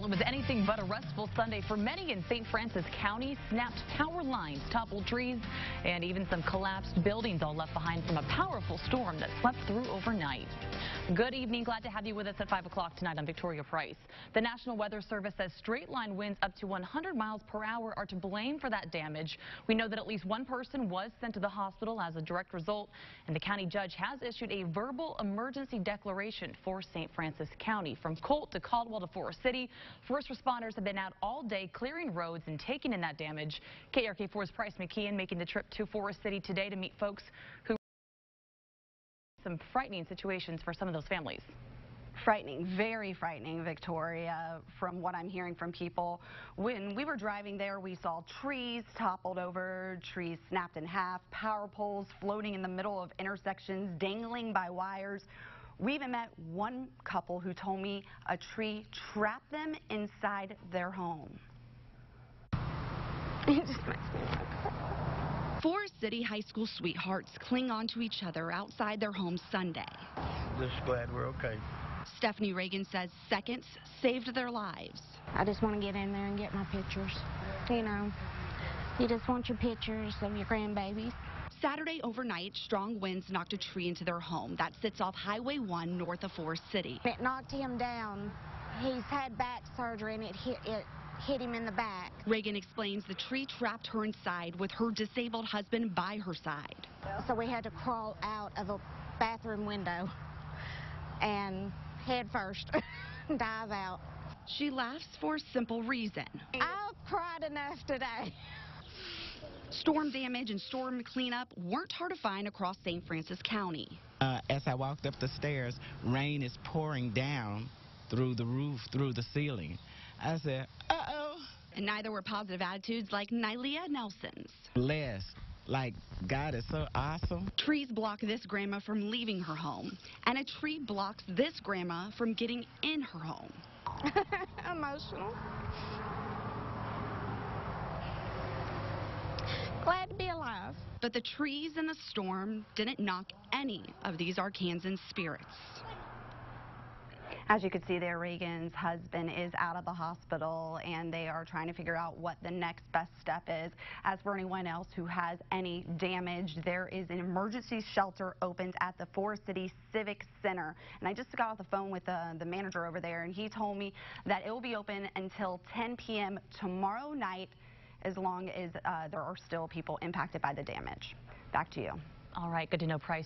It was anything but a restful Sunday for many in St. Francis County. Snapped power lines, toppled trees, and even some collapsed buildings all left behind from a powerful storm that swept through overnight. Good evening. Glad to have you with us at 5 o'clock tonight. I'm Victoria Price. The National Weather Service says straight line winds up to 100 miles per hour are to blame for that damage. We know that at least one person was sent to the hospital as a direct result, and the county judge has issued a verbal emergency declaration for St. Francis County. From Colt to Caldwell to Forest City, first responders have been out all day clearing roads and taking in that damage. KRK4's Price McKeon making the trip to Forest City today to meet folks who some frightening situations for some of those families. Frightening, very frightening, Victoria, from what I'm hearing from people. When we were driving there, we saw trees toppled over, trees snapped in half, power poles floating in the middle of intersections, dangling by wires. We even met one couple who told me a tree trapped them inside their home. It just makes me want to cry. Forest City high school sweethearts cling on to each other outside their home Sunday. Just glad we're okay. Stephanie Reagan says seconds saved their lives. I just want to get in there and get my pictures. You know, you just want your pictures of your grandbabies. Saturday overnight, strong winds knocked a tree into their home that sits off Highway 1 north of Forest City. It knocked him down. He's had back surgery and it hit him in the back. Reagan explains the tree trapped her inside with her disabled husband by her side. So we had to crawl out of a bathroom window and head first dive out. She laughs for a simple reason. I've cried enough today. Storm damage and storm cleanup weren't hard to find across St. Francis County. As I walked up the stairs, rain is pouring down through the roof, through the ceiling. I said, uh-oh. And neither were positive attitudes like Nylea Nelson's. Blessed. Like, God is so awesome. Trees block this grandma from leaving her home, and a tree blocks this grandma from getting in her home. Emotional. Glad to be alive. But the trees and the storm didn't knock any of these Arkansans' spirits. As you could see there, Reagan's husband is out of the hospital, and they are trying to figure out what the next best step is. As for anyone else who has any damage, there is an emergency shelter opened at the Forest City Civic Center. And I just got off the phone with the manager over there, and he told me that it will be open until 10 p.m. tomorrow night, as long as there are still people impacted by the damage. Back to you. All right, good to know, Price.